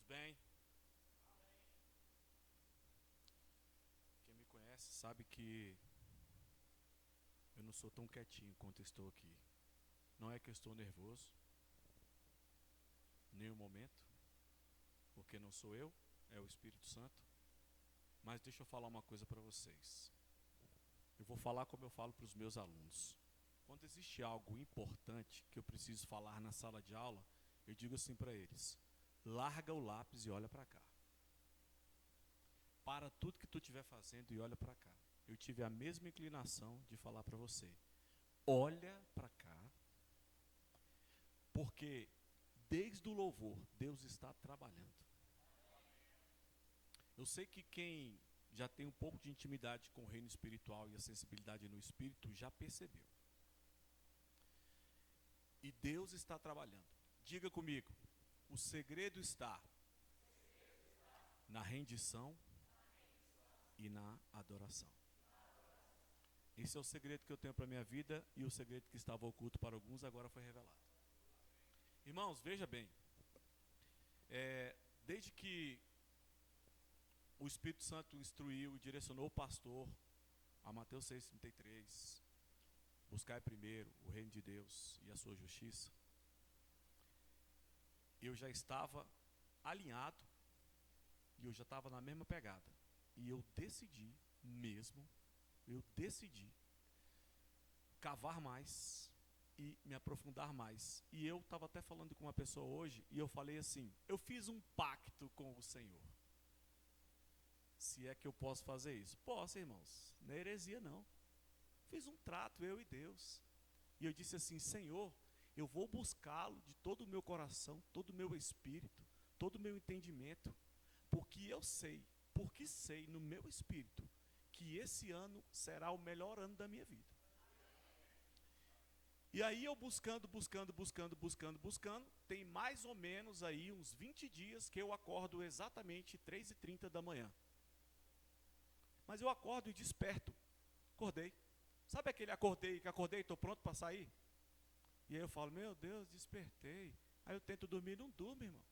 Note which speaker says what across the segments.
Speaker 1: bem? Quem me conhece sabe que eu não sou tão quietinho quanto estou aqui. Não é que eu estou nervoso, em nenhum momento, porque não sou eu, é o Espírito Santo. Mas deixa eu falar uma coisa para vocês. Eu vou falar como eu falo para os meus alunos. Quando existe algo importante que eu preciso falar na sala de aula, eu digo assim para eles: larga o lápis e olha para cá. Para tudo que tu estiver fazendo e olha para cá. Eu tive a mesma inclinação de falar para você: olha para cá, porque desde o louvor Deus está trabalhando. Eu sei que quem já tem um pouco de intimidade com o reino espiritual e a sensibilidade no espírito já percebeu. E Deus está trabalhando. Diga comigo: o segredo está na rendição e na adoração. Esse é o segredo que eu tenho para a minha vida, e o segredo que estava oculto para alguns agora foi revelado. Irmãos, veja bem, desde que o Espírito Santo instruiu e direcionou o pastor a Mateus 6,33, buscai primeiro o reino de Deus e a sua justiça, eu já estava alinhado e eu já estava na mesma pegada. E eu decidi cavar mais e me aprofundar mais. E eu estava até falando com uma pessoa hoje, e eu falei assim: eu fiz um pacto com o Senhor. Se é que eu posso fazer isso? Posso, irmãos, não é heresia não. Fiz um trato, eu e Deus. E eu disse assim: Senhor, eu vou buscá-lo de todo o meu coração, todo o meu espírito, todo o meu entendimento, porque sei no meu espírito que esse ano será o melhor ano da minha vida. E aí eu buscando, tem mais ou menos aí uns 20 dias que eu acordo exatamente 3h30 da manhã. Mas eu acordo e desperto. Acordei. Sabe aquele acordei, estou pronto para sair? E aí eu falo: meu Deus, despertei. Aí eu tento dormir, não durmo, irmão.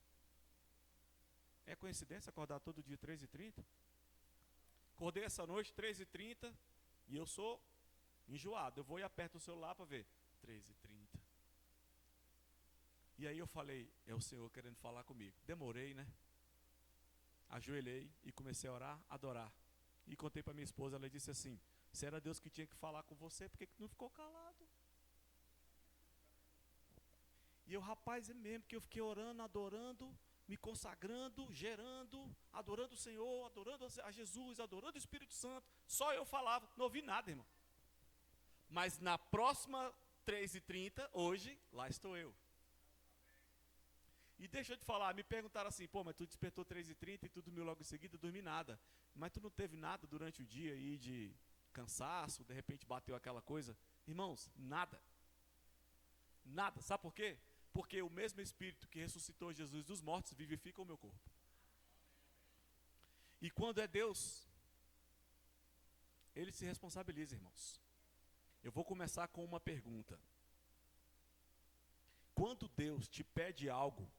Speaker 1: É coincidência acordar todo dia 3h30? Acordei essa noite 3h30 e eu sou enjoado. Eu vou e aperto o celular para ver. 3h30. E aí eu falei: é o Senhor querendo falar comigo. Demorei, né? Ajoelhei e comecei a orar, adorar. E contei para minha esposa, ela disse assim: se era Deus que tinha que falar com você, por que não ficou calado? E eu, rapaz, é mesmo que eu fiquei orando, adorando, me consagrando, gerando, adorando o Senhor, adorando a Jesus, adorando o Espírito Santo. Só eu falava, não ouvi nada, irmão. Mas na próxima 3h30, hoje, lá estou eu. E deixa eu te falar, me perguntaram assim: pô, mas tu despertou 3h30 e tu dormiu logo em seguida? Dormi nada. Mas tu não teve nada durante o dia aí de cansaço, de repente bateu aquela coisa? Irmãos, nada. Nada. Sabe por quê? Porque o mesmo Espírito que ressuscitou Jesus dos mortos vivifica o meu corpo. E quando é Deus, Ele se responsabiliza, irmãos. Eu vou começar com uma pergunta. Quando Deus te pede algo,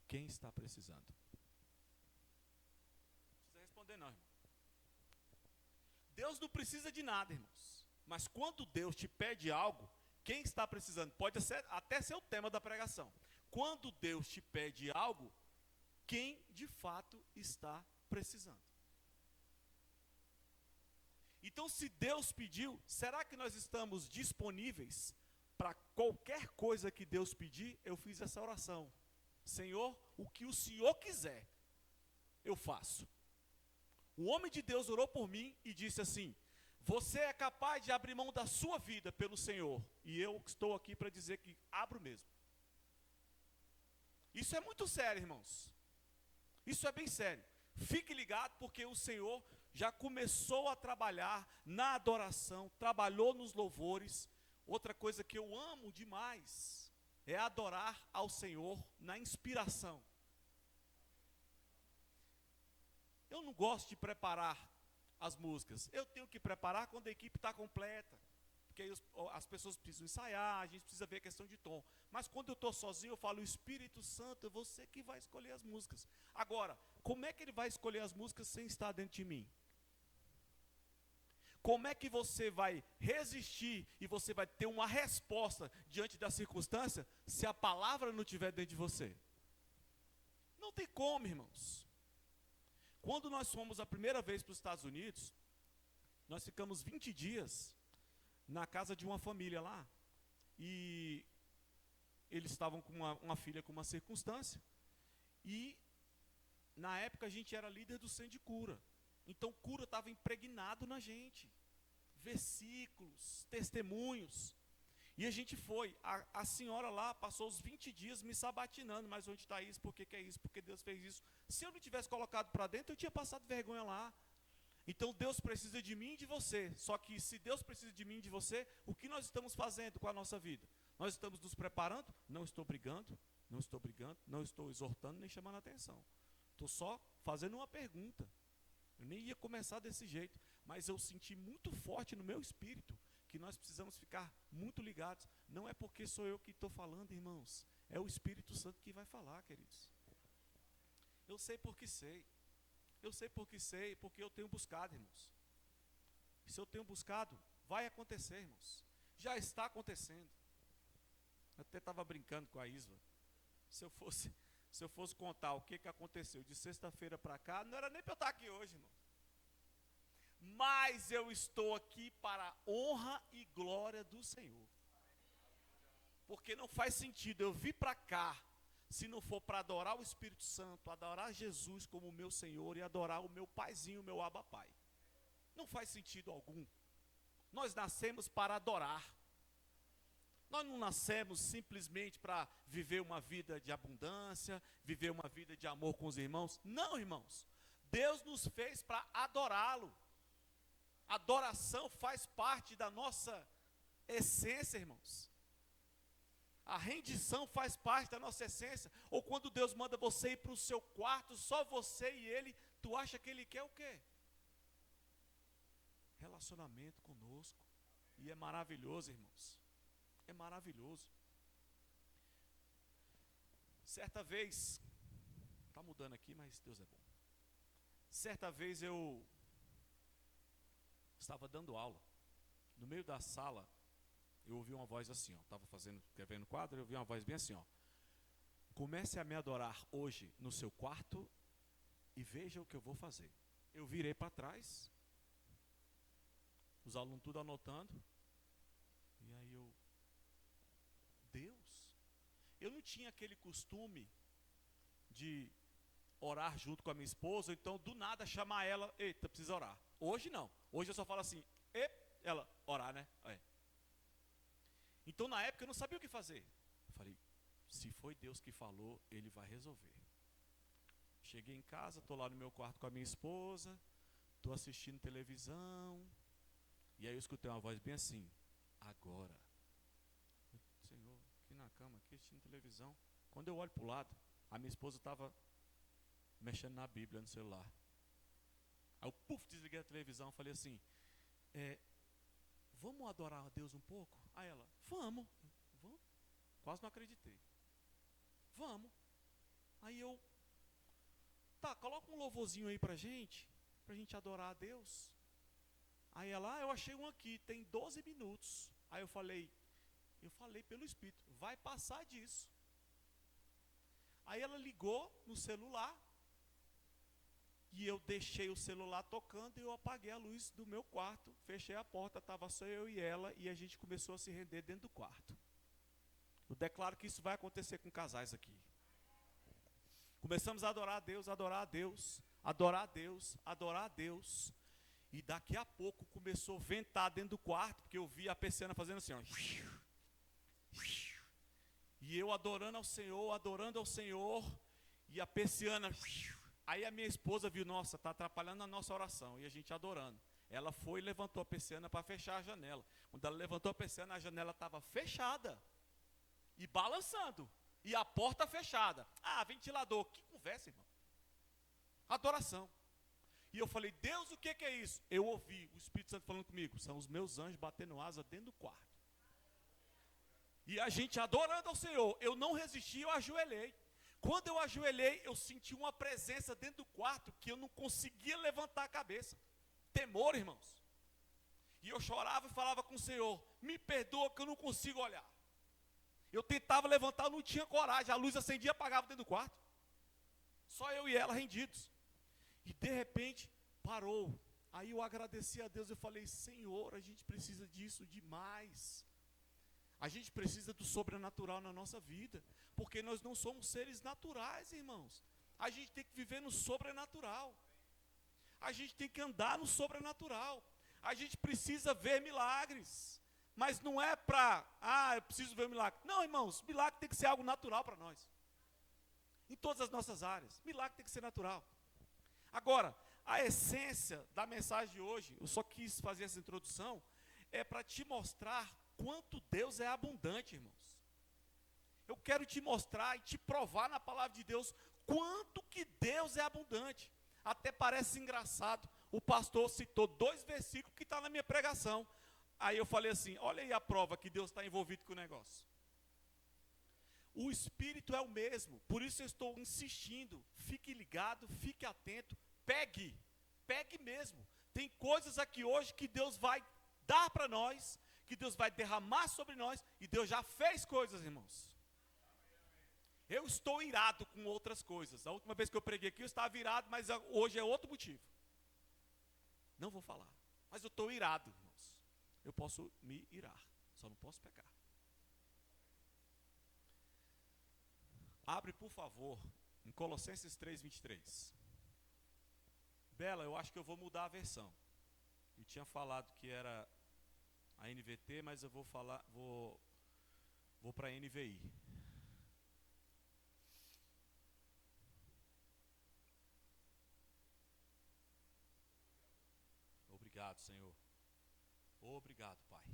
Speaker 1: quem está precisando? Não precisa responder não, irmão. Deus não precisa de nada, irmãos. Mas quando Deus te pede algo, quem está precisando? Pode até ser o tema da pregação. Quando Deus te pede algo, quem de fato está precisando? Então, se Deus pediu, será que nós estamos disponíveis para qualquer coisa que Deus pedir? Eu fiz essa oração: Senhor, o que o Senhor quiser, eu faço. O homem de Deus orou por mim e disse assim: você é capaz de abrir mão da sua vida pelo Senhor? E eu estou aqui para dizer que abro mesmo. Isso é muito sério, irmãos. Isso é bem sério. Fique ligado, porque o Senhor já começou a trabalhar na adoração, trabalhou nos louvores. Outra coisa que eu amo demais é adorar ao Senhor na inspiração. Eu não gosto de preparar as músicas. Eu tenho que preparar quando a equipe está completa. porque aí as pessoas precisam ensaiar, a gente precisa ver a questão de tom. Mas quando eu estou sozinho, eu falo, o Espírito Santo, é você que vai escolher as músicas. Agora, como é que ele vai escolher as músicas sem estar dentro de mim? Como é que você vai resistir e você vai ter uma resposta diante da circunstância se a palavra não estiver dentro de você? Não tem como, irmãos. Quando nós fomos a primeira vez para os Estados Unidos, nós ficamos 20 dias na casa de uma família lá. E eles estavam com uma filha com uma circunstância. E na época a gente era líder do centro de cura. Então cura estava impregnado na gente. Versículos, testemunhos. E a gente foi. A senhora lá passou os 20 dias me sabatinando. Mas onde está isso? Por que é isso? Porque Deus fez isso. Se eu não tivesse colocado para dentro, eu tinha passado vergonha lá. Então Deus precisa de mim e de você. Só que se Deus precisa de mim e de você, o que nós estamos fazendo com a nossa vida? Nós estamos nos preparando? Não estou brigando, não estou exortando nem chamando a atenção. Estou só fazendo uma pergunta. Eu nem ia começar desse jeito, mas eu senti muito forte no meu espírito que nós precisamos ficar muito ligados. Não é porque sou eu que estou falando, irmãos. É o Espírito Santo que vai falar, queridos. Eu sei porque sei. Eu sei porque sei, porque eu tenho buscado, irmãos. E se eu tenho buscado, vai acontecer, irmãos. Já está acontecendo. Eu até estava brincando com a Isva. Se eu fosse contar o que aconteceu de sexta-feira para cá, não era nem para eu estar aqui hoje, irmão. Mas eu estou aqui para a honra e glória do Senhor. Porque não faz sentido eu vir para cá, se não for para adorar o Espírito Santo, adorar Jesus como meu Senhor e adorar o meu paizinho, o meu Abba Pai. Não faz sentido algum. Nós nascemos para adorar. Nós não nascemos simplesmente para viver uma vida de abundância, viver uma vida de amor com os irmãos. Não, irmãos. Deus nos fez para adorá-lo. Adoração faz parte da nossa essência, irmãos. A rendição faz parte da nossa essência. Ou quando Deus manda você ir para o seu quarto, só você e Ele, tu acha que Ele quer o quê? Relacionamento conosco. E é maravilhoso, irmãos. É maravilhoso. Certa vez, está mudando aqui, mas Deus é bom. Certa vez eu estava dando aula. No meio da sala, eu ouvi uma voz assim, ó. Estava escrevendo quadro, eu ouvi uma voz bem assim, ó. Comece a me adorar hoje no seu quarto e veja o que eu vou fazer. Eu virei para trás, os alunos tudo anotando, e aí Deus, eu não tinha aquele costume de orar junto com a minha esposa, então do nada chamar ela, eita, precisa orar. Hoje não, hoje eu só falo assim, ela, orar, né? É. Então na época eu não sabia o que fazer. Eu falei, se foi Deus que falou, Ele vai resolver. Cheguei em casa, estou lá no meu quarto com a minha esposa, estou assistindo televisão, e aí eu escutei uma voz bem assim, agora. Senhor, aqui na cama, aqui assistindo televisão. Quando eu olho para o lado, a minha esposa estava mexendo na Bíblia, no celular. Aí eu, desliguei a televisão, falei assim, vamos adorar a Deus um pouco? Aí ela, vamos. Quase não acreditei. Vamos. Aí eu, tá, coloca um louvorzinho aí pra gente adorar a Deus. Aí ela, eu achei um aqui, tem 12 minutos. Aí eu falei pelo Espírito, vai passar disso. Aí ela ligou no celular, e eu deixei o celular tocando e eu apaguei a luz do meu quarto, fechei a porta, estava só eu e ela, e a gente começou a se render dentro do quarto. Eu declaro que isso vai acontecer com casais aqui. Começamos a adorar a Deus, adorar a Deus, adorar a Deus, adorar a Deus. E daqui a pouco começou a ventar dentro do quarto, porque eu vi a persiana fazendo assim, ó. E eu adorando ao Senhor, e a persiana. Aí a minha esposa viu, nossa, está atrapalhando a nossa oração, e a gente adorando. Ela foi e levantou a persiana para fechar a janela. Quando ela levantou a persiana, a janela estava fechada e balançando, e a porta fechada. Ah, ventilador, que conversa, irmão. Adoração. E eu falei, Deus, o que é isso? Eu ouvi o Espírito Santo falando comigo, são os meus anjos batendo asa dentro do quarto. E a gente adorando ao Senhor, eu não resisti, eu ajoelhei. Quando eu ajoelhei, eu senti uma presença dentro do quarto que eu não conseguia levantar a cabeça. Temor, irmãos. E eu chorava e falava com o Senhor, me perdoa que eu não consigo olhar. Eu tentava levantar, eu não tinha coragem, a luz acendia e apagava dentro do quarto. Só eu e ela rendidos. E de repente, parou. Aí eu agradeci a Deus, eu falei, Senhor, a gente precisa disso demais. A gente precisa do sobrenatural na nossa vida, porque nós não somos seres naturais, irmãos. A gente tem que viver no sobrenatural. A gente tem que andar no sobrenatural. A gente precisa ver milagres. Mas não é para, eu preciso ver um milagre. Não, irmãos, milagre tem que ser algo natural para nós. Em todas as nossas áreas. Milagre tem que ser natural. Agora, a essência da mensagem de hoje, eu só quis fazer essa introdução, é para te mostrar quanto Deus é abundante, irmãos. Eu quero te mostrar e te provar na palavra de Deus quanto que Deus é abundante. Até parece engraçado, o pastor citou 2 versículos que estão na minha pregação. Aí eu falei assim, olha aí a prova que Deus está envolvido com o negócio. O Espírito é o mesmo, por isso eu estou insistindo, fique ligado, fique atento, pegue mesmo. Tem coisas aqui hoje que Deus vai dar para nós, que Deus vai derramar sobre nós, e Deus já fez coisas, irmãos. Eu estou irado com outras coisas. A última vez que eu preguei aqui eu estava irado, mas hoje é outro motivo. Não vou falar, mas eu estou irado, irmãos. Eu posso me irar, só não posso pecar. Abre, por favor, em Colossenses 3:23. Bela, eu acho que eu vou mudar a versão. Eu tinha falado que era a NVT, mas eu vou para a NVI. Obrigado, Senhor. Obrigado, Pai.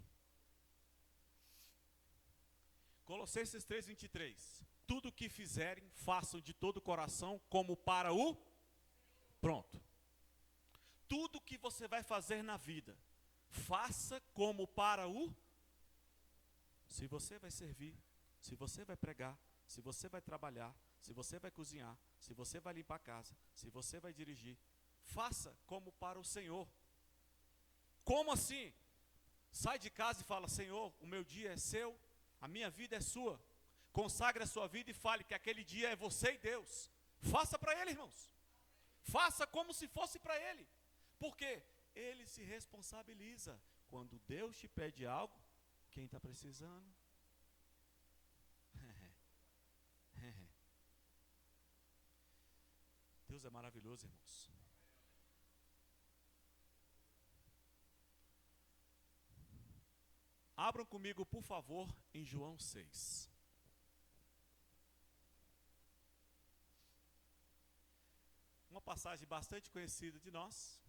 Speaker 1: Colossenses 3:23. Tudo o que fizerem, façam de todo o coração, como para o... Pronto. Tudo que você vai fazer na vida, faça como para o... Se você vai servir, se você vai pregar, se você vai trabalhar, se você vai cozinhar, se você vai limpar a casa, se você vai dirigir, faça como para o Senhor. Como assim? Sai de casa e fala, Senhor, o meu dia é seu, a minha vida é sua. Consagre a sua vida e fale que aquele dia é você e Deus. Faça para Ele, irmãos. Faça como se fosse para Ele. Porque Ele se responsabiliza. Quando Deus te pede algo, quem está precisando? Deus é maravilhoso, irmãos. Abram comigo, por favor, em João 6. Uma passagem bastante conhecida de nós.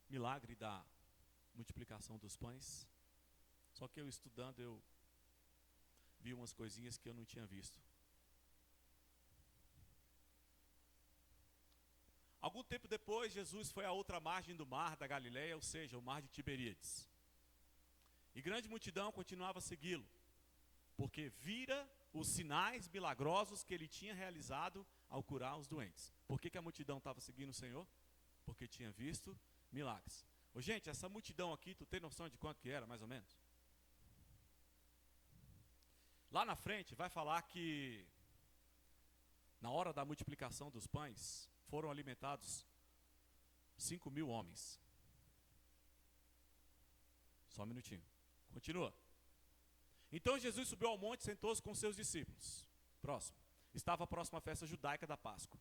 Speaker 1: Milagre da multiplicação dos pães. Só que eu estudando, eu vi umas coisinhas que eu não tinha visto. Algum tempo depois, Jesus foi à outra margem do mar da Galileia, ou seja, o mar de Tiberíades. E grande multidão continuava a segui-lo, porque vira os sinais milagrosos que ele tinha realizado ao curar os doentes. Por que a multidão estava seguindo o Senhor? Porque tinha visto milagres. Ô, gente, essa multidão aqui, tu tem noção de quanto que era, mais ou menos? Lá na frente vai falar que na hora da multiplicação dos pães, foram alimentados 5.000 homens. Só um minutinho. Continua. Então Jesus subiu ao monte e sentou-se com seus discípulos. Próximo. Estava próximo à festa judaica da Páscoa.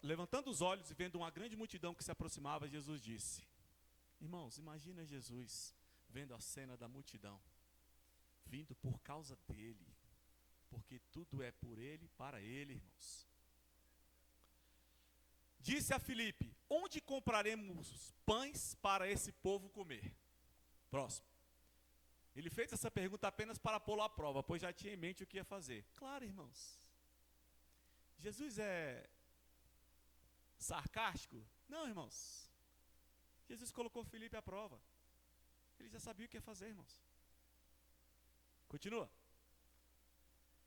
Speaker 1: Levantando os olhos e vendo uma grande multidão que se aproximava, Jesus disse: irmãos, imagina Jesus vendo a cena da multidão, vindo por causa dele, porque tudo é por ele, para ele, irmãos. Disse a Filipe: onde compraremos pães para esse povo comer? Próximo. Ele fez essa pergunta apenas para pô-lo à prova, pois já tinha em mente o que ia fazer. Claro, irmãos. Jesus é sarcástico? Não, irmãos. Jesus colocou Filipe à prova. Ele já sabia o que ia fazer, irmãos. Continua.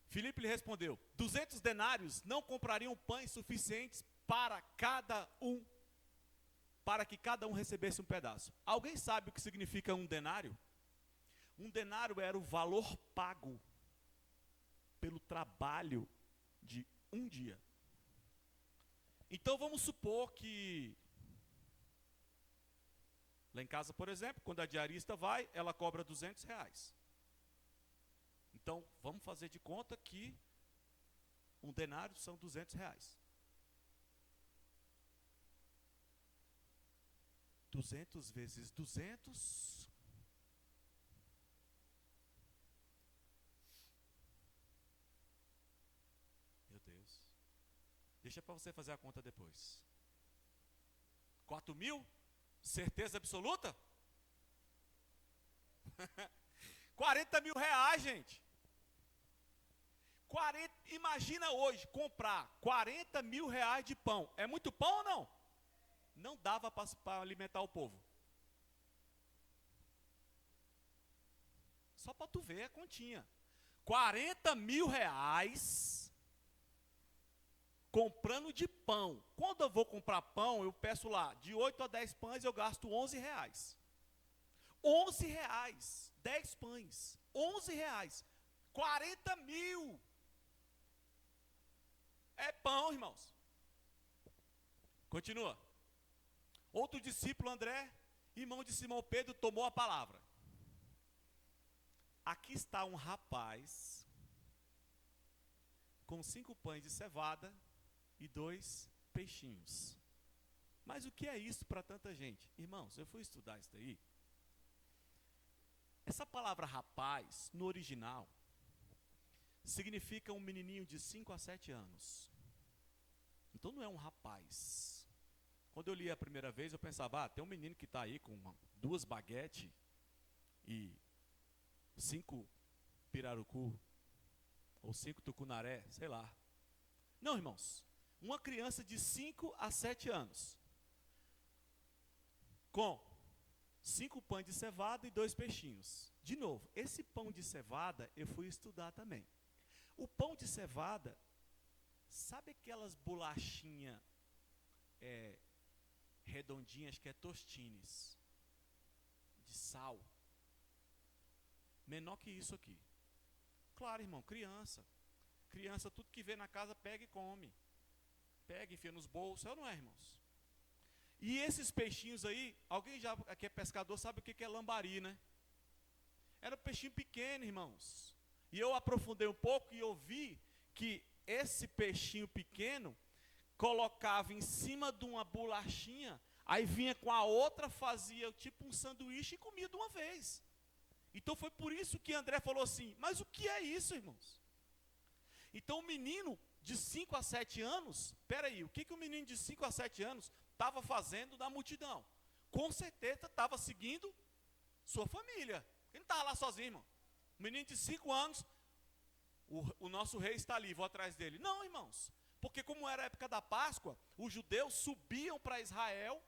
Speaker 1: Filipe lhe respondeu: 200 denários não comprariam pães suficientes para que cada um recebesse um pedaço. Alguém sabe o que significa um denário? Um denário era o valor pago pelo trabalho de um dia. Então vamos supor que lá em casa, por exemplo, quando a diarista vai, ela cobra R$200. Então vamos fazer de conta que um denário são R$200. 200 vezes 200. Meu Deus. Deixa para você fazer a conta depois. 4.000? Certeza absoluta? 40 mil reais, gente. Imagina hoje comprar 40 mil reais de pão. É muito pão ou não? Não dava para alimentar o povo. Só para tu ver a continha. 40 mil reais comprando de pão. Quando eu vou comprar pão, eu peço lá, de 8 a 10 pães, eu gasto 11 reais. 11 reais, 10 pães, 11 reais, 40 mil. É pão, irmãos. Continua. Outro discípulo, André, irmão de Simão Pedro, tomou a palavra. Aqui está um rapaz com 5 pães de cevada e 2 peixinhos. Mas o que é isso para tanta gente? Irmãos, eu fui estudar isso daí. Essa palavra rapaz, no original, significa um menininho de 5 a 7 anos. Então não é um rapaz. Quando eu li a primeira vez, eu pensava, tem um menino que está aí com 2 baguetes e 5 pirarucu, ou 5 tucunaré, sei lá. Não, irmãos, uma criança de 5 a 7 anos, com 5 pães de cevada e 2 peixinhos. De novo, esse pão de cevada eu fui estudar também. O pão de cevada, sabe aquelas bolachinhas redondinhas que é tostines, de sal? Menor que isso aqui. Claro, irmão, criança. Criança, tudo que vê na casa, pega e come. Pega, enfia nos bolsos, é ou não é, irmãos? E esses peixinhos aí, alguém já que é pescador sabe o que é lambari, né? Era um peixinho pequeno, irmãos. E eu aprofundei um pouco e eu vi que esse peixinho pequeno colocava em cima de uma bolachinha, aí vinha com a outra, fazia tipo um sanduíche e comia de uma vez. Então foi por isso que André falou assim, mas o que é isso, irmãos? Então o menino de 5 a 7 anos, peraí, o que o menino de 5 a 7 anos estava fazendo na multidão? Com certeza estava seguindo sua família. Ele não estava lá sozinho, irmão. O menino de 5 anos, o nosso rei está ali, vou atrás dele. Não, irmãos, porque como era a época da Páscoa, os judeus subiam para Israel,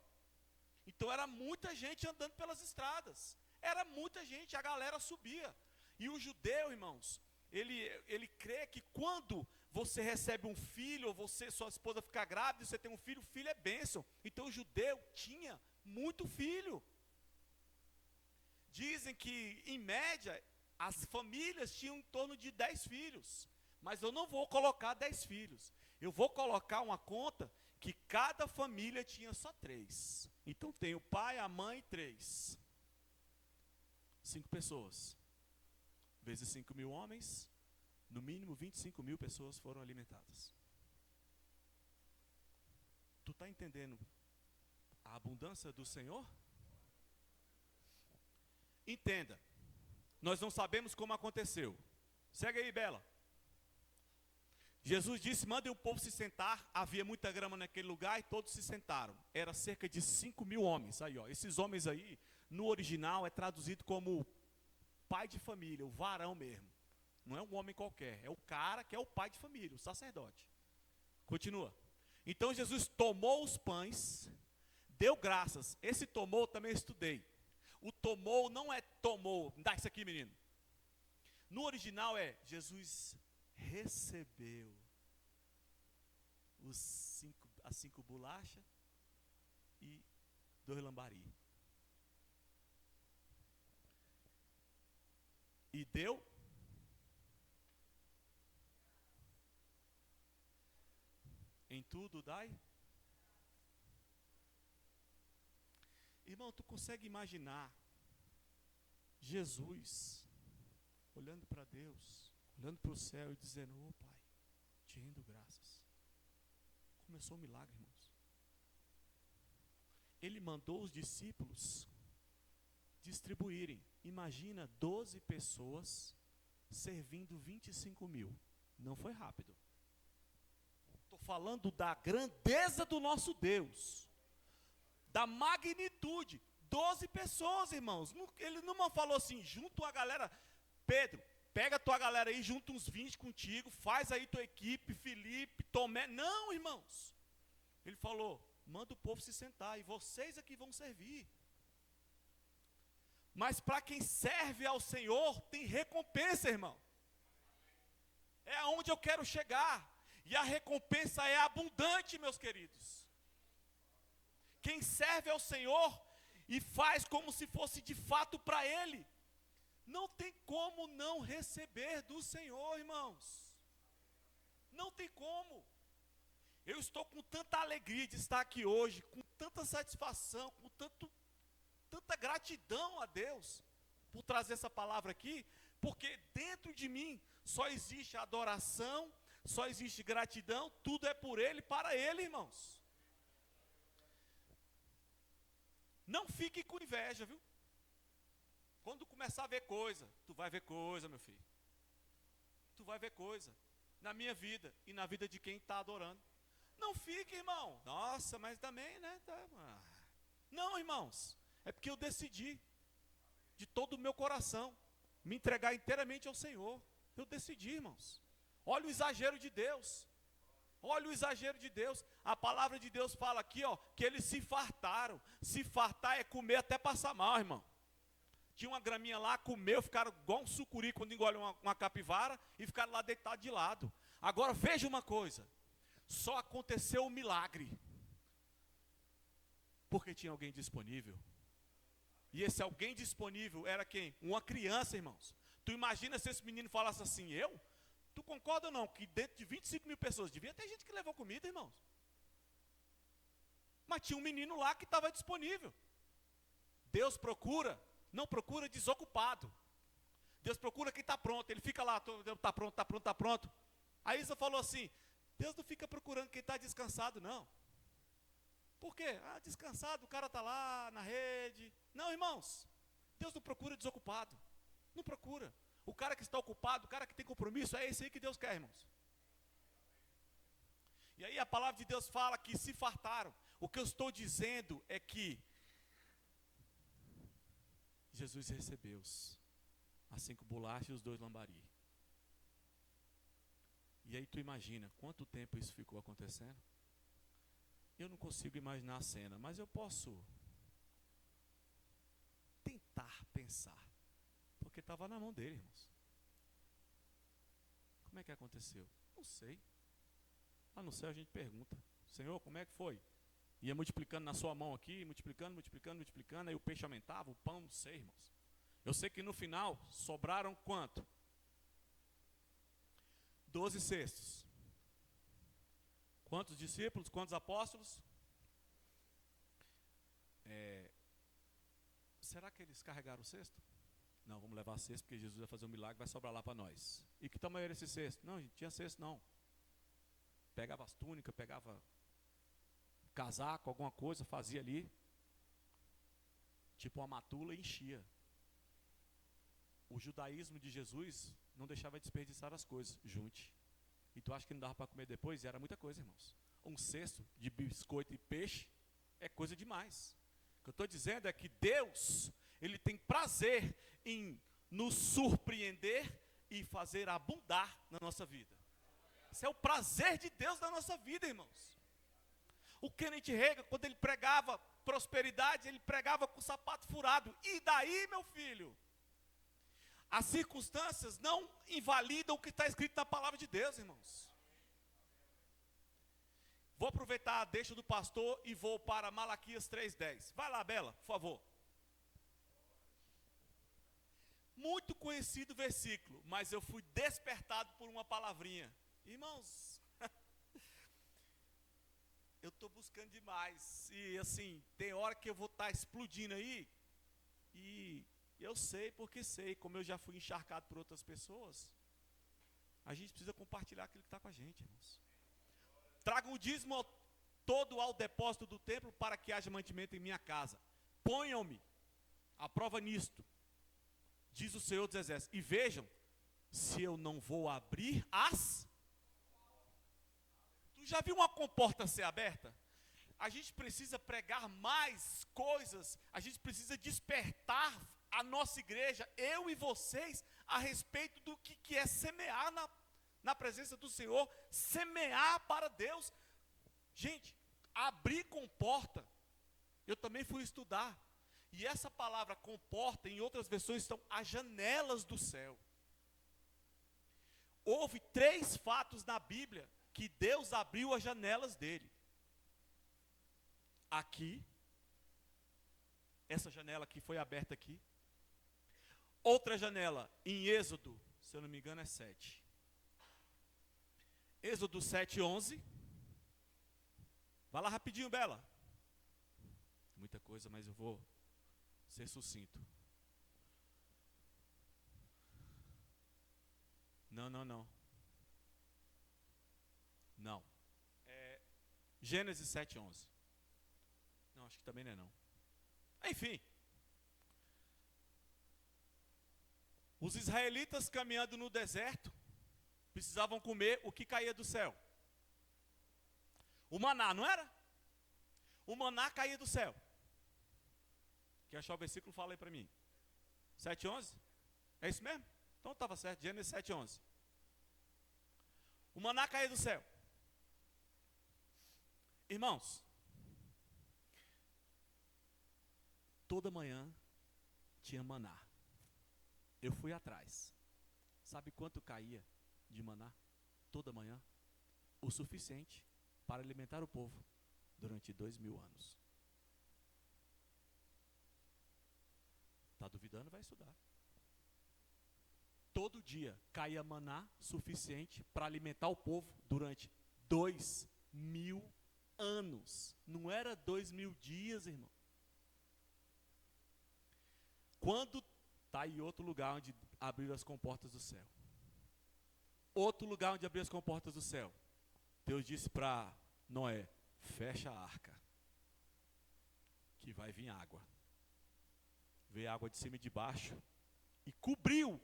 Speaker 1: então era muita gente andando pelas estradas. Era muita gente, a galera subia. E o judeu, irmãos, ele crê que quando você recebe um filho, ou sua esposa fica grávida, você tem um filho, o filho é bênção. Então o judeu tinha muito filho. Dizem que, em média, as famílias tinham em torno de 10 filhos. Mas eu não vou colocar 10 filhos. Eu vou colocar uma conta que cada família tinha só 3. Então tem o pai, a mãe e 3. 5 pessoas. Vezes 5 mil homens, no mínimo 25 mil pessoas foram alimentadas. Tu está entendendo a abundância do Senhor? Entenda, nós não sabemos como aconteceu. Segue aí, Bela. Jesus disse, mandem o povo se sentar. Havia muita grama naquele lugar e todos se sentaram. Era cerca de 5 mil homens. Aí, ó, esses homens aí, no original, é traduzido como pai de família, o varão mesmo. Não é um homem qualquer, é o cara que é o pai de família, o sacerdote. Continua. Então Jesus tomou os pães, deu graças. Esse tomou também estudei. O tomou não é tomou, dá isso aqui, menino. No original é Jesus recebeu as 5 bolachas e 2 lambari. E deu. Em tudo dai. Irmão, tu consegue imaginar Jesus olhando para Deus, olhando para o céu e dizendo: ô Pai, te rendo graças. Começou o milagre, irmãos. Ele mandou os discípulos distribuírem. Imagina 12 pessoas servindo 25 mil. Não foi rápido. Estou falando da grandeza do nosso Deus, da magnitude. 12 pessoas, irmãos. Ele não falou assim: junto a galera, Pedro, pega a tua galera aí, junta uns 20 contigo, faz aí tua equipe, Felipe, Tomé. Não, irmãos. Ele falou: manda o povo se sentar e vocês aqui vão servir. Mas para quem serve ao Senhor, tem recompensa, irmão. É aonde eu quero chegar. E a recompensa é abundante, meus queridos. Quem serve ao Senhor e faz como se fosse de fato para Ele, não tem como não receber do Senhor, irmãos. Não tem como. Eu estou com tanta alegria de estar aqui hoje, com tanta satisfação, com tanta gratidão a Deus por trazer essa palavra aqui, porque dentro de mim só existe adoração, só existe gratidão, tudo é por Ele, para Ele, irmãos. Não fique com inveja, viu? Quando começar a ver coisa, tu vai ver coisa, meu filho. Tu vai ver coisa na minha vida e na vida de quem está adorando. Não fique, irmão. Nossa, mas também, né? Não, irmãos. É porque eu decidi, de todo o meu coração, me entregar inteiramente ao Senhor. Eu decidi, irmãos. Olha o exagero de Deus. Olha o exagero de Deus. A palavra de Deus fala aqui, ó, que eles se fartaram. Se fartar é comer até passar mal, irmão. Tinha uma graminha lá, comeu, ficaram igual um sucuri quando engole uma capivara e ficaram lá deitados de lado. Agora veja uma coisa. Só aconteceu um milagre porque tinha alguém disponível. E esse alguém disponível era quem? Uma criança, irmãos. Tu imagina se esse menino falasse assim: eu? Tu concorda ou não que dentro de 25 mil pessoas devia ter gente que levou comida, irmãos? Mas tinha um menino lá que estava disponível. Deus procura, não procura desocupado. Deus procura quem está pronto. Ele fica lá, está pronto, está pronto, está pronto. A Isa falou assim: Deus não fica procurando quem está descansado, não. Por quê? Descansado, o cara está lá na rede. Não, irmãos, Deus não procura desocupado. Não procura. O cara que está ocupado, o cara que tem compromisso, é esse aí que Deus quer, irmãos. E aí a palavra de Deus fala que se fartaram. O que eu estou dizendo é que Jesus recebeu as 5 bolachas e os 2 lambari. E aí tu imagina quanto tempo isso ficou acontecendo? Eu não consigo imaginar a cena, mas eu posso tentar pensar. Porque estava na mão dele, irmãos. Como é que aconteceu? Não sei. Lá no céu a gente pergunta: Senhor, como é que foi? Ia multiplicando na sua mão aqui, multiplicando, aí o peixe aumentava, o pão, não sei, irmãos. Eu sei que no final sobraram quanto? 12 cestos. Quantos discípulos, quantos apóstolos? Será que eles carregaram o cesto? Não, vamos levar cesto, porque Jesus vai fazer um milagre, vai sobrar lá para nós. E que tamanho era esse cesto? Não, gente, tinha cesto não. Pegava as túnicas, pegava casaco, alguma coisa, fazia ali, tipo uma matula, e enchia. O judaísmo de Jesus não deixava desperdiçar as coisas. Junte. E tu acha que não dava para comer depois? E era muita coisa, irmãos. Um cesto de biscoito e peixe é coisa demais. O que eu estou dizendo é que Deus, Ele tem prazer em nos surpreender e fazer abundar na nossa vida. Esse é o prazer de Deus na nossa vida, irmãos. O Kenneth Hagin, quando ele pregava prosperidade, ele pregava com o sapato furado. E daí, meu filho? As circunstâncias não invalidam o que está escrito na palavra de Deus, irmãos. Vou aproveitar a deixa do pastor e vou para Malaquias 3:10. Vai lá, Bela, por favor. Muito conhecido versículo, mas eu fui despertado por uma palavrinha. Irmãos, eu estou buscando demais. E assim, tem hora que eu vou estar explodindo aí. E eu sei porque sei, como eu já fui encharcado por outras pessoas. A gente precisa compartilhar aquilo que está com a gente, irmãos. Tragam o dízimo todo ao depósito do templo para que haja mantimento em minha casa. Ponham-me à prova nisto, diz o Senhor dos Exércitos. E vejam, se eu não vou abrir as... Tu já viu uma comporta ser aberta? A gente precisa pregar mais coisas, a gente precisa despertar a nossa igreja, eu e vocês, a respeito do que é semear na presença do Senhor, semear para Deus. Gente, abrir comporta, eu também fui estudar, e essa palavra comporta, em outras versões, estão as janelas do céu. Houve 3 fatos na Bíblia que Deus abriu as janelas dele. Aqui, essa janela aqui foi aberta aqui. Outra janela em Êxodo, se eu não me engano é 7. Êxodo 7:11. Vai lá rapidinho, Bela. Muita coisa, mas eu vou ser sucinto. Não. É Gênesis 7:11. Não, acho que também não é não. Enfim. Os israelitas caminhando no deserto, precisavam comer o que caía do céu. O maná, não era? O maná caía do céu. Quer achar o versículo? Fala aí para mim. 7:11? É isso mesmo? Então estava certo, Gênesis 7:11. O maná caía do céu. Irmãos, toda manhã tinha maná. Eu fui atrás. Sabe quanto caía de maná toda manhã? O suficiente para alimentar o povo durante 2000 anos. Está duvidando? Vai estudar. Todo dia caía maná suficiente para alimentar o povo durante 2000 anos. Não era 2000 dias, irmão. Quando está aí outro lugar onde abriram as comportas do céu. Outro lugar onde abriu as comportas do céu. Deus disse para Noé: fecha a arca, que vai vir água. Veio água de cima e de baixo e cobriu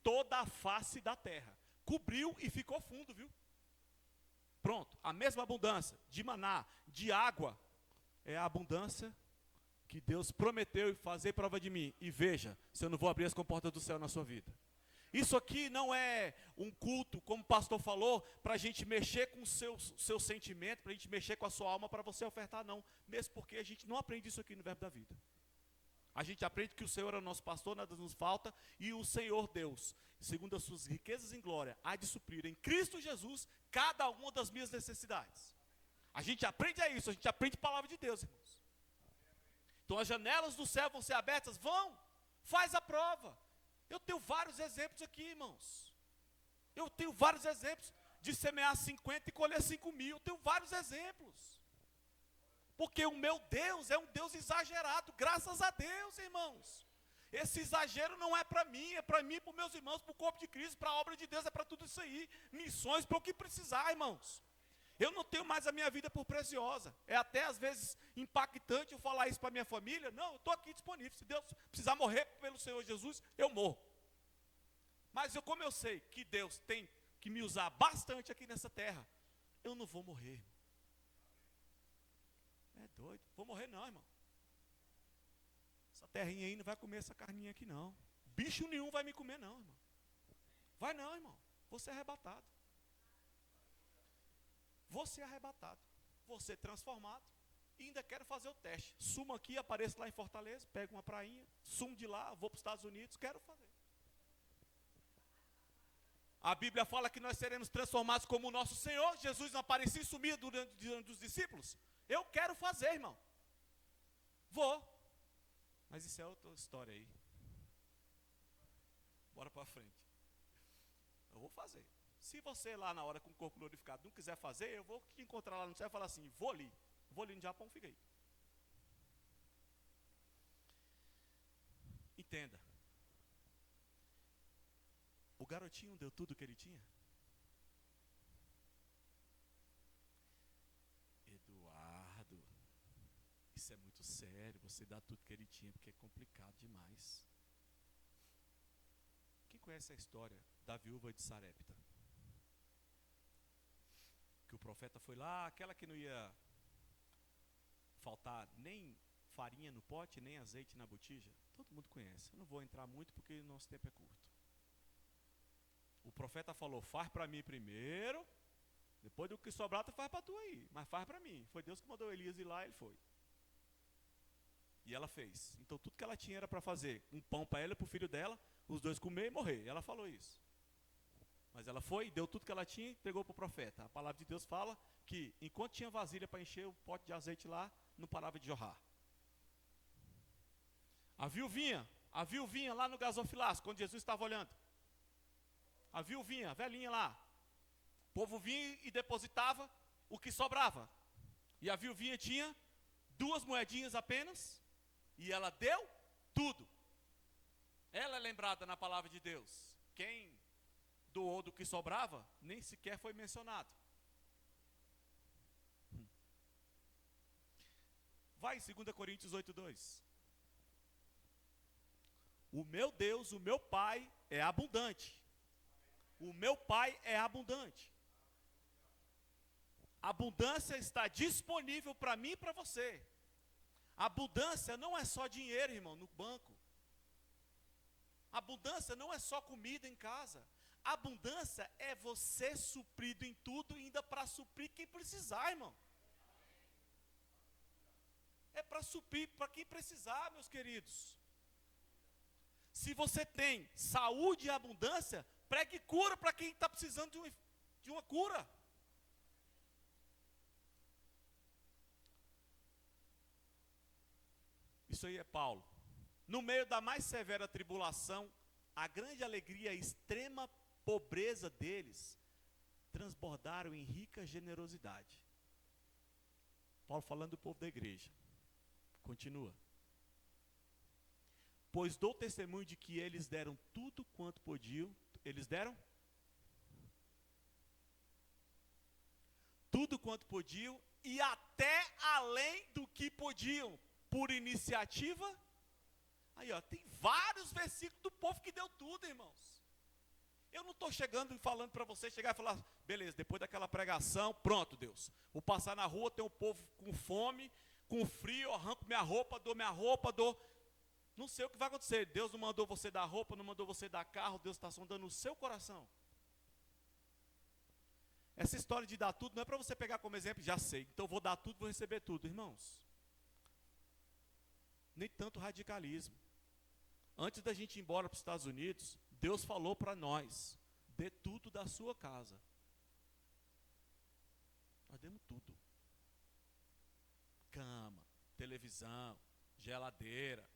Speaker 1: toda a face da terra. Cobriu e ficou fundo, viu? Pronto, a mesma abundância de maná, de água, é a abundância que Deus prometeu fazer prova de mim. E veja, se eu não vou abrir as comportas do céu na sua vida. Isso aqui não é um culto, como o pastor falou, para a gente mexer com o seu sentimento, para a gente mexer com a sua alma, para você ofertar, não. Mesmo porque a gente não aprende isso aqui no Verbo da Vida. A gente aprende que o Senhor é o nosso pastor, nada nos falta, e o Senhor Deus, segundo as suas riquezas em glória, há de suprir em Cristo Jesus cada uma das minhas necessidades. A gente aprende isso, a gente aprende a palavra de Deus, irmãos. Então as janelas do céu vão ser abertas? Vão, faz a prova. Eu tenho vários exemplos aqui, irmãos. Eu tenho vários exemplos de semear 50 e colher 5.000. Eu tenho vários exemplos. Porque o meu Deus é um Deus exagerado, graças a Deus, irmãos. Esse exagero não é para mim, é para mim, para os meus irmãos, para o corpo de Cristo, para a obra de Deus, é para tudo isso aí. Missões, para o que precisar, irmãos. Eu não tenho mais a minha vida por preciosa. É até às vezes impactante eu falar isso para minha família. Não, eu estou aqui disponível. Se Deus precisar morrer pelo Senhor Jesus, eu morro. Mas como eu sei que Deus tem que me usar bastante aqui nessa terra, eu não vou morrer, irmão. É doido. Vou morrer não, irmão. Essa terrinha aí não vai comer essa carninha aqui não. Bicho nenhum vai me comer não, irmão. Vai não, irmão. Vou ser arrebatado. Vou ser arrebatado. ser transformado e ainda quero fazer o teste. Sumo aqui, apareço lá em Fortaleza, pego uma prainha, sumo de lá, vou para os Estados Unidos, quero fazer. A Bíblia fala que nós seremos transformados como o nosso Senhor. Jesus não aparecia e sumia diante dos discípulos. Eu quero fazer, irmão. Vou. Mas isso é outra história aí. Bora para frente. Eu vou fazer. Se você lá na hora com o corpo glorificado não quiser fazer, eu vou te encontrar lá no céu e falar assim, vou ali no Japão, fica aí. Entenda. O garotinho deu tudo que ele tinha? Eduardo, isso é muito sério, você dá tudo que ele tinha, porque é complicado demais. Quem conhece a história da viúva de Sarepta? Que o profeta foi lá, aquela que não ia faltar nem farinha no pote, nem azeite na botija. Todo mundo conhece, eu não vou entrar muito porque o nosso tempo é curto. O profeta falou, faz para mim primeiro, depois do que sobrar tu faz para tu aí, mas faz para mim. Foi Deus que mandou Elias ir lá, ele foi. E ela fez. Então tudo que ela tinha era para fazer um pão para ela e para o filho dela, os dois comer e morrer. Ela falou isso. Mas ela foi, deu tudo que ela tinha e entregou para o profeta. A palavra de Deus fala que enquanto tinha vasilha para encher o pote de azeite lá, não parava de jorrar. A viuvinha lá no gasofilaço, quando Jesus estava olhando. A viuvinha, a velhinha lá. O povo vinha e depositava o que sobrava. E a viuvinha tinha 2 moedinhas apenas. E ela deu tudo. Ela é lembrada na palavra de Deus. Quem doou do que sobrava, nem sequer foi mencionado. Vai em 2 Coríntios 8:2. O meu Deus, o meu Pai é abundante. O meu Pai é abundante. A abundância está disponível para mim e para você. A abundância não é só dinheiro, irmão, no banco. A abundância não é só comida em casa. A abundância é você suprido em tudo, ainda para suprir quem precisar, irmão. É para suprir para quem precisar, meus queridos. Se você tem saúde e abundância, pregue cura para quem está precisando de uma cura. Isso aí é Paulo. No meio da mais severa tribulação, a grande alegria e a extrema pobreza deles transbordaram em rica generosidade. Paulo falando do povo da igreja. Continua. Pois dou testemunho de que eles deram tudo quanto podiam. Eles deram? Tudo quanto podiam e até além do que podiam, por iniciativa. Aí, ó, tem vários versículos do povo que deu tudo, irmãos. Eu não estou chegando e falando para você chegar e falar, beleza, depois daquela pregação, pronto, Deus. Vou passar na rua, tem um povo com fome, com frio, eu arranco minha roupa, dou. Não sei o que vai acontecer. Deus não mandou você dar roupa, não mandou você dar carro, Deus está sondando o seu coração. Essa história de dar tudo não é para você pegar como exemplo, já sei, então vou dar tudo, vou receber tudo, irmãos. Nem tanto radicalismo. Antes da gente ir embora para os Estados Unidos, Deus falou para nós, dê tudo da sua casa. Nós demos tudo. Cama, televisão, geladeira,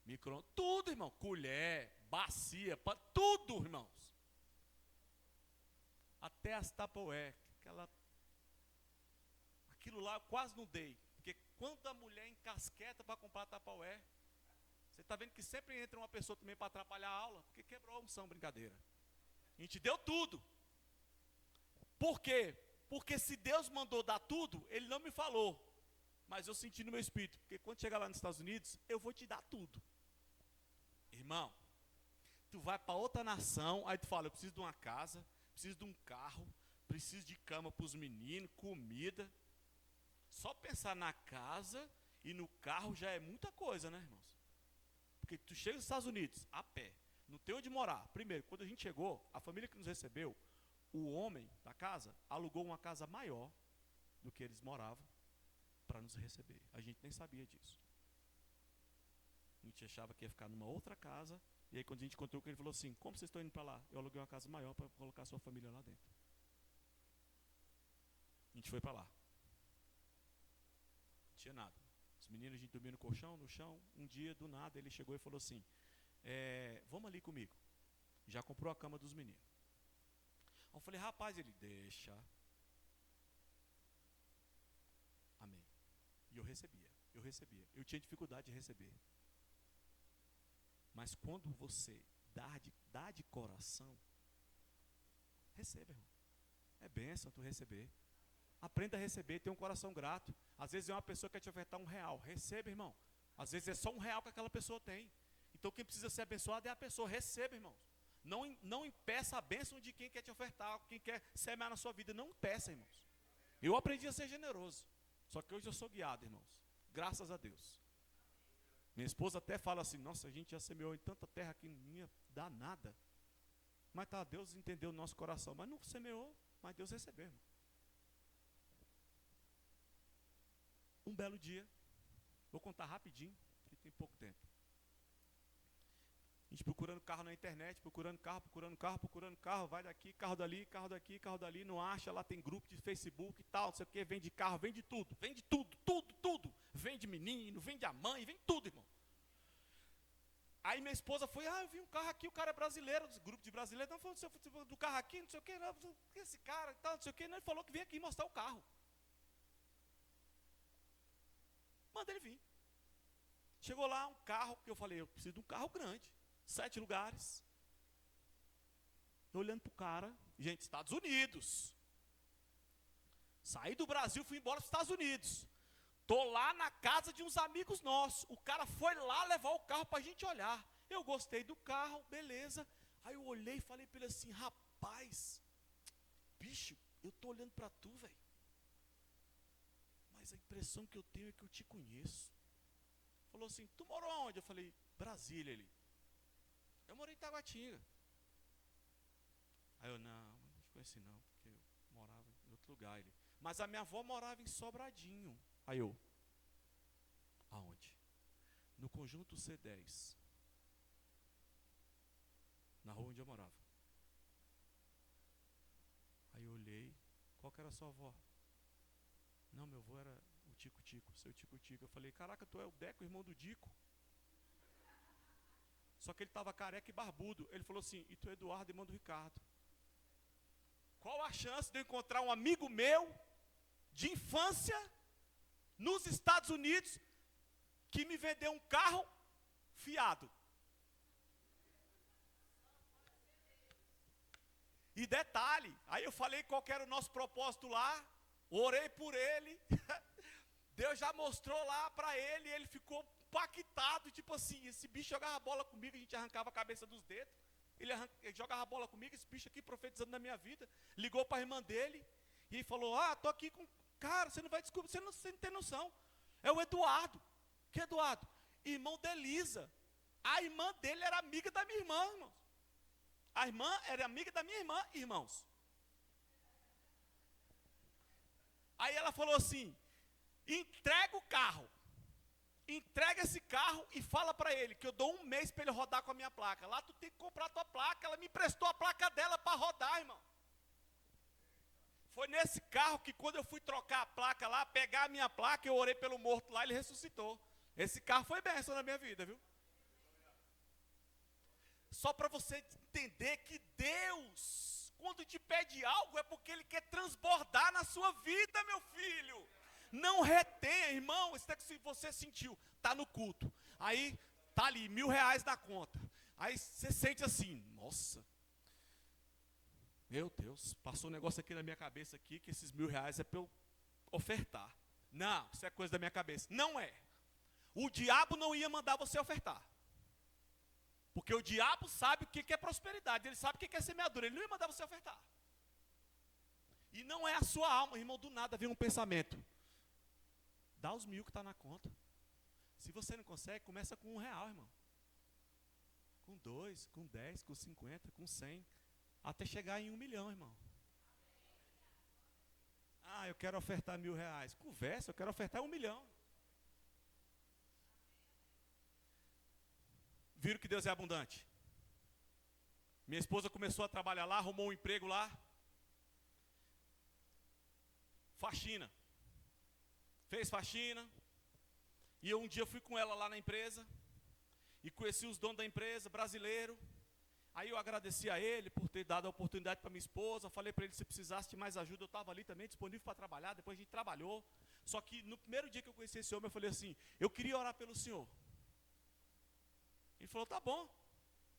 Speaker 1: micro-ondas, tudo, irmão. Colher, bacia, tudo, irmãos. Até as Tupperware, aquilo lá eu quase não dei. Porque quando a mulher encasqueta para comprar Tupperware, você está vendo que sempre entra uma pessoa também para atrapalhar a aula, porque quebrou a unção, brincadeira. A gente deu tudo. Por quê? Porque se Deus mandou dar tudo, Ele não me falou. Mas eu senti no meu espírito, porque quando chegar lá nos Estados Unidos, eu vou te dar tudo. Irmão, tu vai para outra nação, aí tu fala, eu preciso de uma casa, preciso de um carro, preciso de cama para os meninos, comida. Só pensar na casa e no carro já é muita coisa, né, irmãos? Porque tu chega nos Estados Unidos, a pé, não tem onde morar. Primeiro, quando a gente chegou, a família que nos recebeu, o homem da casa alugou uma casa maior, do que eles moravam para nos receber. A gente nem sabia disso. A gente achava que ia ficar numa outra casa. E aí quando a gente encontrou com ele, falou assim: como vocês estão indo para lá? Eu aluguei uma casa maior para colocar a sua família lá dentro. A gente foi para lá. Não tinha nada. Os meninos, a gente dormia no colchão, no chão. Um dia, do nada, ele chegou e falou assim: vamos ali comigo. Já comprou a cama dos meninos. Eu falei: rapaz, ele deixa. Amém. E eu recebia. Eu tinha dificuldade de receber. Mas quando você dá de coração, receba, irmão. É bênção tu receber. Aprenda a receber, tenha um coração grato. Às vezes é uma pessoa que quer te ofertar R$1. Receba, irmão. Às vezes é só R$1 que aquela pessoa tem. Então quem precisa ser abençoado é a pessoa. Receba, irmãos. Não impeça a bênção de quem quer te ofertar, quem quer semear na sua vida. Não impeça, irmãos. Eu aprendi a ser generoso. Só que hoje eu sou guiado, irmãos. Graças a Deus. Minha esposa até fala assim: nossa, a gente já semeou em tanta terra que não ia dar nada. Mas tá, Deus entendeu o nosso coração. Mas não semeou, mas Deus recebeu, irmão. Um belo dia, vou contar rapidinho, porque tem pouco tempo. A gente procurando carro na internet, procurando carro, vai daqui, carro dali, não acha, lá tem grupo de Facebook e tal, não sei o que, vende carro, vende tudo. Vende menino, vende a mãe, vende tudo, irmão. Aí minha esposa foi: eu vi um carro aqui, o cara é brasileiro, grupo de brasileiros, não falando do carro aqui, não sei o que, esse cara e tal, não sei o que, ele falou que vinha aqui mostrar o carro. Manda ele vir. Chegou lá um carro, que eu falei: eu preciso de um carro grande, 7 lugares. Eu olhando pro cara, gente, Estados Unidos. Saí do Brasil, fui embora para os Estados Unidos. Tô lá na casa de uns amigos nossos. O cara foi lá levar o carro para a gente olhar. Eu gostei do carro, beleza. Aí eu olhei e falei para ele assim: rapaz, bicho, eu tô olhando para tu, velho. Mas a impressão que eu tenho é que eu te conheço. Falou assim: tu morou onde? Eu falei: Brasília. Ele: eu morei em Taguatinga. Aí eu: não te conheci não, porque eu morava em outro lugar. Ele: mas a minha avó morava em Sobradinho. Aí eu: aonde? No conjunto C10. Na rua onde eu morava. Aí eu olhei: qual que era a sua avó? Não, meu avô era o Tico-Tico, seu Tico-Tico. Eu falei: caraca, tu é o Deco, irmão do Dico. Só que ele estava careca e barbudo. Ele falou assim: e tu é Eduardo, irmão do Ricardo. Qual a chance de eu encontrar um amigo meu, de infância, nos Estados Unidos, que me vendeu um carro fiado? E detalhe, aí eu falei qual que era o nosso propósito lá, orei por ele, Deus já mostrou lá para ele, e ele ficou impactado, tipo assim: esse bicho jogava bola comigo, a gente arrancava a cabeça dos dedos, ele jogava bola comigo, esse bicho aqui profetizando na minha vida. Ligou para a irmã dele, e ele falou: tô aqui com... Cara, você não vai descobrir, você não tem noção. É o Eduardo. Que Eduardo? Irmão de Elisa. A irmã dele era amiga da minha irmã, irmãos. A irmã era amiga da minha irmã, irmãos. Aí ela falou assim: entrega o carro. Entrega esse carro e fala para ele que eu dou 1 mês para ele rodar com a minha placa. Lá tu tem que comprar a tua placa. Ela me emprestou a placa dela para rodar, irmão. Foi nesse carro que quando eu fui trocar a placa lá, pegar a minha placa, eu orei pelo morto lá, ele ressuscitou. Esse carro foi bênção na minha vida, viu? Só para você entender que Deus, quando te pede algo, é porque Ele quer transbordar na sua vida, meu filho. Não retenha, irmão. Se você sentiu, está no culto, aí está ali R$1.000 na conta. Aí você sente assim: nossa, meu Deus, passou um negócio aqui na minha cabeça aqui, que esses R$1.000 é para eu ofertar. Não, isso é coisa da minha cabeça. Não é. O diabo não ia mandar você ofertar. Porque o diabo sabe o que é prosperidade, ele sabe o que é semeadura, ele não ia mandar você ofertar. E não é a sua alma, irmão, do nada vem um pensamento: dá os 1.000 que está na conta. Se você não consegue, começa com R$1, irmão. Com 2, com 10, com 50, com 100, até chegar em 1 milhão, irmão. Ah, eu quero ofertar R$1.000. Conversa, eu quero ofertar 1 milhão. Viram que Deus é abundante? Minha esposa começou a trabalhar lá, arrumou um emprego lá. Faxina. Fez faxina. E eu um dia fui com ela lá na empresa. E conheci os donos da empresa, brasileiro. Aí eu agradeci a ele por ter dado a oportunidade para minha esposa. Falei para ele, se precisasse de mais ajuda, eu estava ali também disponível para trabalhar. Depois a gente trabalhou. Só que no primeiro dia que eu conheci esse homem, eu falei assim, eu queria orar pelo senhor. Ele falou, tá bom.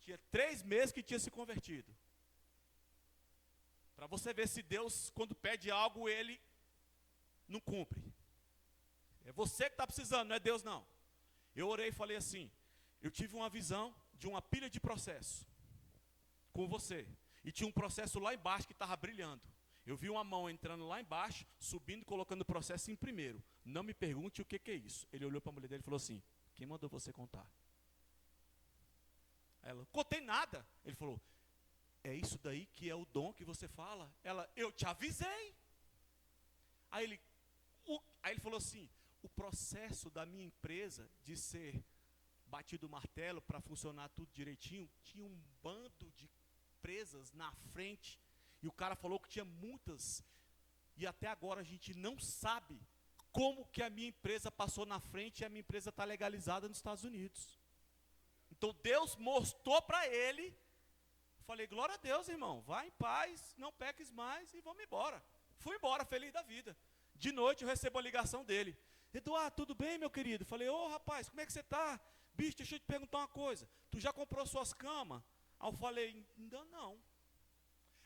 Speaker 1: Tinha 3 meses que tinha se convertido. Para você ver se Deus, quando pede algo, Ele não cumpre. É você que está precisando, não é Deus não. Eu orei e falei assim, eu tive uma visão de uma pilha de processo com você. E tinha um processo lá embaixo que estava brilhando. Eu vi uma mão entrando lá embaixo, subindo e colocando o processo em primeiro. Não me pergunte o que é isso. Ele olhou para a mulher dele e falou assim, quem mandou você contar? Ela, contei nada. Ele falou, é isso daí que é o dom que você fala? Ela, eu te avisei. Aí ele falou assim, o processo da minha empresa de ser batido o martelo para funcionar tudo direitinho, tinha um bando de empresas na frente, e o cara falou que tinha muitas, e até agora a gente não sabe como que a minha empresa passou na frente e a minha empresa está legalizada nos Estados Unidos. Então Deus mostrou para ele, falei, glória a Deus, irmão, vai em paz, não peques mais e vamos embora. Fui embora, feliz da vida. De noite eu recebo a ligação dele. Eduardo, tudo bem, meu querido? Falei, rapaz, como é que você está? Bicho, deixa eu te perguntar uma coisa. Tu já comprou suas camas? Aí eu falei, ainda não.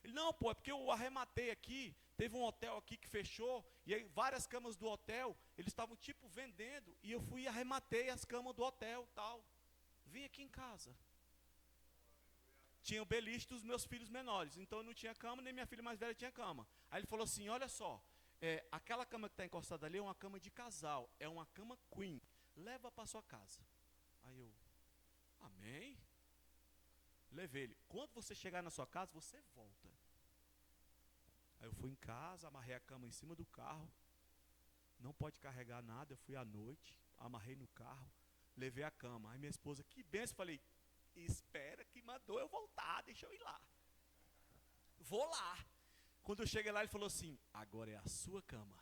Speaker 1: Ele, não, pô, é porque eu arrematei aqui, teve um hotel aqui que fechou, e aí várias camas do hotel, eles estavam tipo vendendo, e eu fui e arrematei as camas do hotel, tal. Vim aqui em casa. Tinha o beliche dos meus filhos menores, então eu não tinha cama, nem minha filha mais velha tinha cama. Aí ele falou assim, olha só, aquela cama que está encostada ali é uma cama de casal, é uma cama queen, leva para sua casa. Aí eu, amém? Levei ele, quando você chegar na sua casa, você volta. Aí eu fui em casa, amarrei a cama em cima do carro, não pode carregar nada, eu fui à noite, amarrei no carro, levei a cama. Aí minha esposa, que benção, falei, espera que mandou eu voltar, deixa eu ir lá. Vou lá. Quando eu cheguei lá, ele falou assim, agora é a sua cama.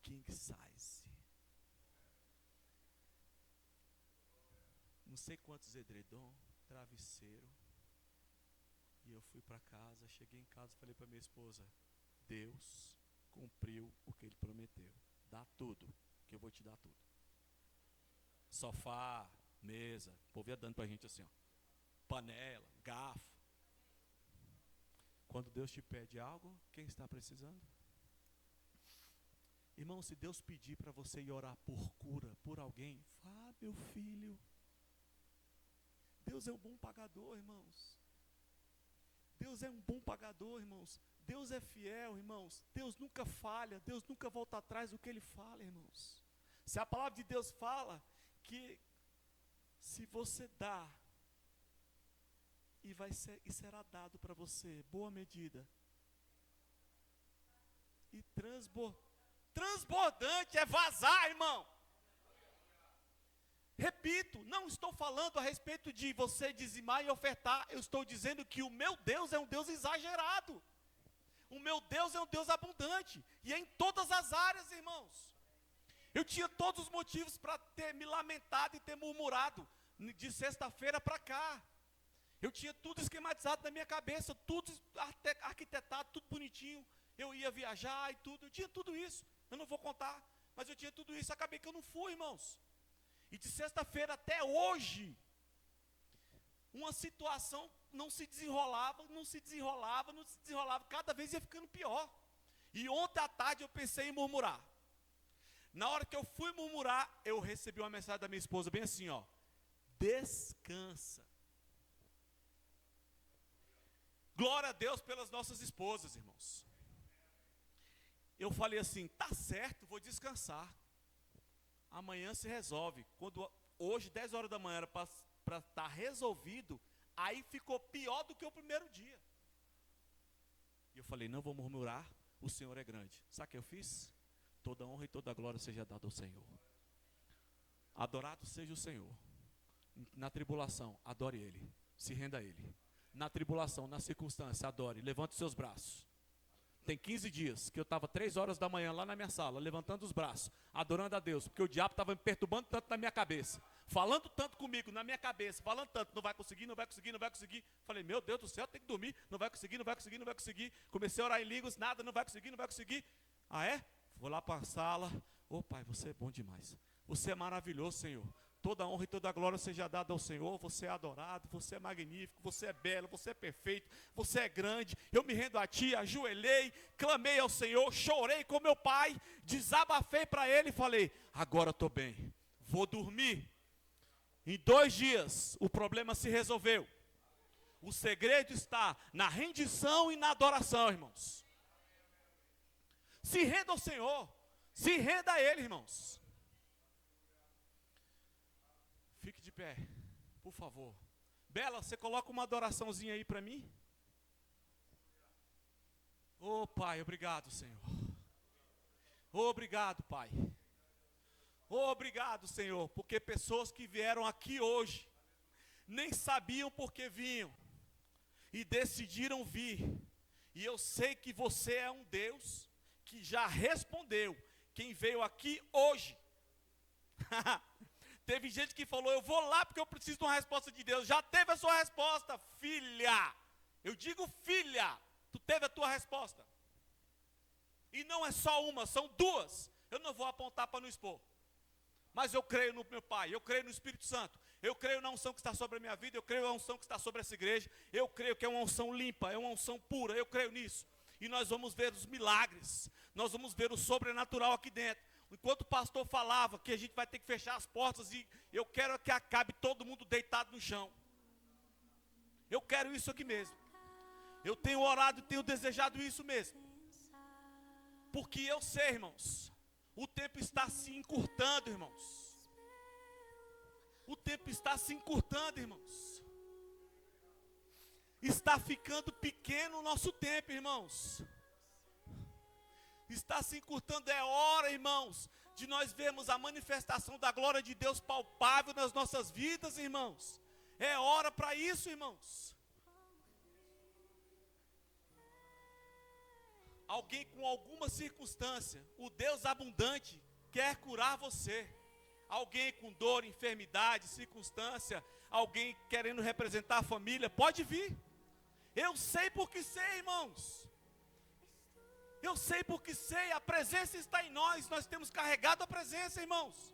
Speaker 1: King size. Não sei quantos edredom, travesseiro. E eu fui para casa, cheguei em casa e falei para minha esposa, Deus cumpriu o que Ele prometeu. Dá tudo, que eu vou te dar tudo. Sofá, mesa, o povo ia dando para a gente assim, ó, panela, garfo. Quando Deus te pede algo, quem está precisando? Irmão, se Deus pedir para você ir orar por cura, por alguém, vá, meu filho. Deus é um bom pagador, irmãos. Deus é um bom pagador, irmãos. Deus é fiel, irmãos. Deus nunca falha, Deus nunca volta atrás do que Ele fala, irmãos. Se a palavra de Deus fala que se você dá, e será dado para você, boa medida. E transbordante é vazar, irmão. Repito, não estou falando a respeito de você dizimar e ofertar, eu estou dizendo que o meu Deus é um Deus exagerado. O meu Deus é um Deus abundante, e é em todas as áreas, irmãos. Eu tinha todos os motivos para ter me lamentado e ter murmurado, de sexta-feira para cá. Eu tinha tudo esquematizado na minha cabeça, tudo arquitetado, tudo bonitinho. Eu ia viajar e tudo, eu tinha tudo isso. Eu não vou contar, mas eu tinha tudo isso, acabei que eu não fui, irmãos. E de sexta-feira até hoje, uma situação não se desenrolava, cada vez ia ficando pior. E ontem à tarde eu pensei em murmurar. Na hora que eu fui murmurar, eu recebi uma mensagem da minha esposa bem assim, ó, descansa. Glória a Deus pelas nossas esposas, irmãos. Eu falei assim, tá certo, vou descansar. Amanhã se resolve. Hoje, 10 horas da manhã, era para estar resolvido, aí ficou pior do que o primeiro dia. E eu falei, não vou murmurar, o Senhor é grande. Sabe o que eu fiz? Toda honra e toda glória seja dada ao Senhor. Adorado seja o Senhor. Na tribulação, adore Ele. Se renda a Ele. Na tribulação, na circunstância, adore. Levante os seus braços. Tem 15 dias que eu estava 3 horas da manhã lá na minha sala, levantando os braços, adorando a Deus, porque o diabo estava me perturbando tanto na minha cabeça, falando tanto comigo na minha cabeça, falando tanto, não vai conseguir, não vai conseguir, não vai conseguir. Falei, meu Deus do céu, tem que dormir, não vai conseguir, não vai conseguir, não vai conseguir. Comecei a orar em línguas, nada, não vai conseguir, não vai conseguir. Ah, é? Vou lá para a sala. Ô Pai, você é bom demais. Você é maravilhoso, Senhor. Toda honra e toda glória seja dada ao Senhor. Você é adorado, você é magnífico, você é belo, você é perfeito, você é grande. Eu me rendo a Ti, ajoelhei, clamei ao Senhor, chorei com meu pai, desabafei para Ele e falei, agora estou bem, vou dormir. Em 2 dias o problema se resolveu. O segredo está na rendição e na adoração, irmãos. Se renda ao Senhor, se renda a Ele, irmãos. Fique de pé, por favor. Bela, você coloca uma adoraçãozinha aí para mim? Ô Pai, obrigado, Senhor. Obrigado, Pai. Obrigado, Senhor, porque pessoas que vieram aqui hoje nem sabiam por que vinham e decidiram vir. E eu sei que você é um Deus que já respondeu quem veio aqui hoje. Teve gente que falou, eu vou lá porque eu preciso de uma resposta de Deus. Já teve a sua resposta, filha. Eu digo filha, tu teve a tua resposta. E não é só uma, são 2. Eu não vou apontar para não expor. Mas eu creio no meu Pai, eu creio no Espírito Santo. Eu creio na unção que está sobre a minha vida, eu creio na unção que está sobre essa igreja. Eu creio que é uma unção limpa, é uma unção pura, eu creio nisso. E nós vamos ver os milagres, nós vamos ver o sobrenatural aqui dentro. Enquanto o pastor falava que a gente vai ter que fechar as portas e eu quero que acabe todo mundo deitado no chão. Eu quero isso aqui mesmo. Eu tenho orado e tenho desejado isso mesmo. Porque eu sei, irmãos, o tempo está se encurtando, irmãos. O tempo está se encurtando, irmãos. Está ficando pequeno o nosso tempo, irmãos. Está se encurtando, é hora, irmãos, de nós vermos a manifestação da glória de Deus palpável nas nossas vidas, irmãos. É hora para isso, irmãos. Alguém com alguma circunstância, o Deus abundante quer curar você. Alguém com dor, enfermidade, circunstância, alguém querendo representar a família, pode vir. Eu sei porque sei, irmãos. Eu sei porque sei, a presença está em nós temos carregado a presença, irmãos.